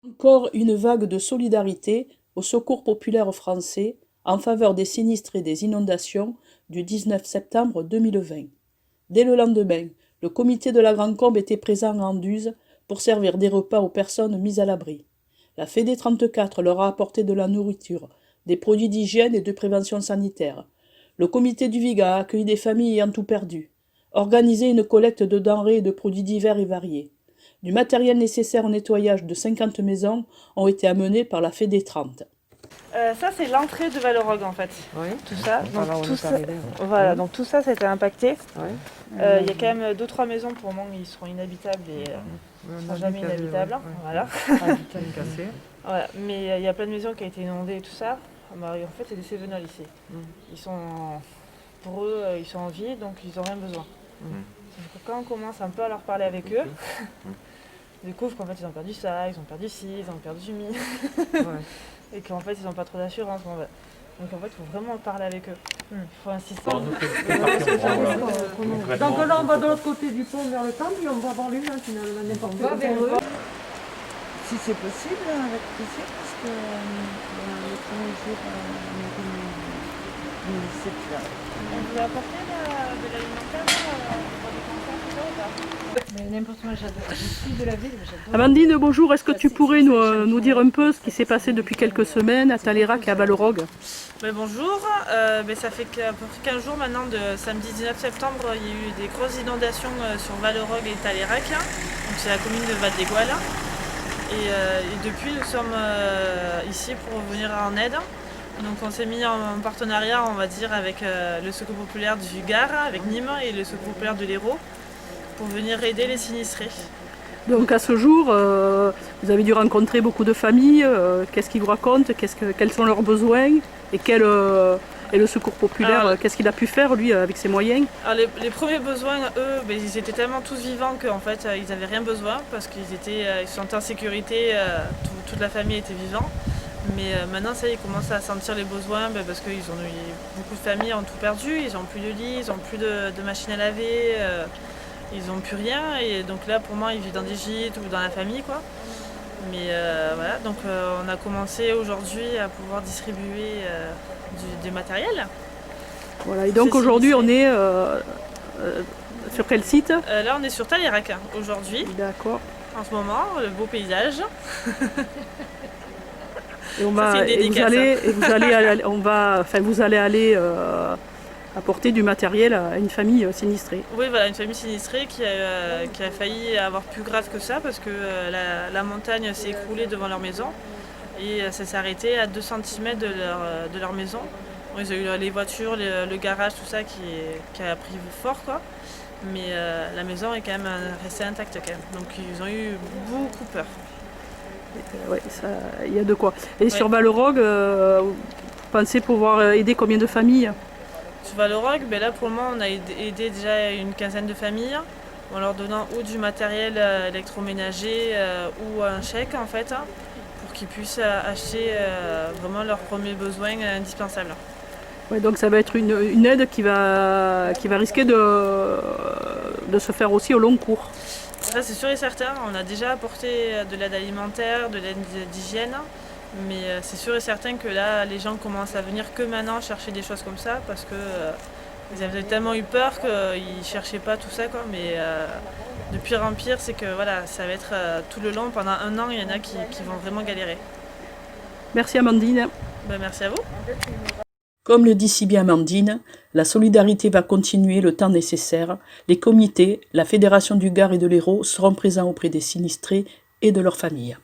Encore une vague de solidarité au Secours populaire français en faveur des sinistrés des inondations du 19 septembre 2020. Dès le lendemain, le comité de la Grande Combe était présent à Anduze pour servir des repas aux personnes mises à l'abri. La Fédé 34 leur a apporté de la nourriture, des produits d'hygiène et de prévention sanitaire. Le comité du Viga a accueilli des familles ayant tout perdu, organisé une collecte de denrées et de produits divers et variés. Du matériel nécessaire au nettoyage de 50 maisons ont été amenés par la Fédé 30. Ça c'est l'entrée de Valorog en fait. Oui. Tout ça. Donc, tout ça, voilà, donc tout ça a été impacté. Il y a quand même 2-3 maisons pour le moment qui seront inhabitables et ne seront jamais inhabitables. Voilà. Voilà. Mais il y a plein de maisons qui ont été inondées et tout ça. Bah, en fait c'est des Cévenol ici. Ils sont, pour eux, ils sont en vie donc ils n'ont rien besoin. Donc, quand on commence un peu à leur parler avec eux, ils découvrent qu'en fait ils ont perdu ça, ils ont perdu ci, ils ont perdu mi. Et qu'en fait ils n'ont pas trop d'assurance. Bon, ouais. Donc en fait il faut vraiment parler avec eux. Il faut insister. Donc là on va de l'autre côté du pont vers le temple et on va voir les gens finalement n'importe où. Si c'est possible, avec plaisir, parce que les premiers jours c'est là. On peut apporter de l'alimentaire pour des cancers, tout ça ou pas? Mais n'importe quoi, je suis de la ville, mais j'adore. Amandine, bonjour. Est-ce que tu pourrais nous dire un peu ce qui s'est passé depuis quelques semaines à Talérac et à Valorog? Bonjour, ça fait à peu près 15 jours maintenant, de samedi 19 septembre, il y a eu des grosses inondations sur Valorog et Talérac. Donc c'est la commune de Val-d'Égoal. Et depuis nous sommes ici pour venir en aide. Donc on s'est mis en partenariat, on va dire, avec le Secours populaire du Gard, avec Nîmes et le Secours populaire de l'Hérault, pour venir aider les sinistrés. Donc à ce jour, vous avez dû rencontrer beaucoup de familles. Qu'est-ce qu'ils vous racontent? Quels sont leurs besoins? Et le Secours populaire, qu'est-ce qu'il a pu faire lui avec ses moyens? Alors les premiers besoins, eux, ils étaient tellement tous vivants qu'en fait ils n'avaient rien besoin parce qu'ils se sentaient en sécurité, toute la famille était vivante. Mais maintenant ça, ils commencent à sentir les besoins parce qu'ils ont eu beaucoup de familles ont tout perdu, ils n'ont plus de lit, ils n'ont plus de machine à laver, ils n'ont plus rien. Et donc là pour moi ils vivent dans des gîtes ou dans la famille quoi. Mais voilà, donc on a commencé aujourd'hui à pouvoir distribuer du matériel. Voilà, et donc aujourd'hui on est sur quel site? Là on est sur Talérac aujourd'hui. D'accord. En ce moment, le beau paysage. Et vous allez aller apporter du matériel à une famille sinistrée. Oui, voilà, une famille sinistrée qui a failli avoir plus grave que ça parce que la montagne s'est écroulée devant leur maison et ça s'est arrêté à 2 cm de leur maison. Bon, ils ont eu les voitures, le garage, tout ça qui a pris fort quoi. Mais la maison est quand même restée intacte quand même. Donc ils ont eu beaucoup peur. Ouais, il y a de quoi. Et sur Valorog, vous pensez pouvoir aider combien de familles? Sur Valorog, là pour le moment on a aidé déjà une quinzaine de familles en leur donnant ou du matériel électroménager ou un chèque en fait pour qu'ils puissent acheter vraiment leurs premiers besoins indispensables. Ouais, donc ça va être une aide qui va risquer de se faire aussi au long cours. Ça c'est sûr et certain, on a déjà apporté de l'aide alimentaire, de l'aide d'hygiène, mais c'est sûr et certain que là les gens commencent à venir que maintenant chercher des choses comme ça parce que ils avaient tellement eu peur qu'ils ne cherchaient pas tout ça quoi. Mais de pire en pire, c'est que voilà, ça va être tout le long, pendant 1 an, il y en a qui vont vraiment galérer. Merci Amandine. Merci à vous. Comme le dit si bien Amandine, la solidarité va continuer le temps nécessaire. Les comités, la Fédération du Gard et de l'Hérault seront présents auprès des sinistrés et de leurs familles.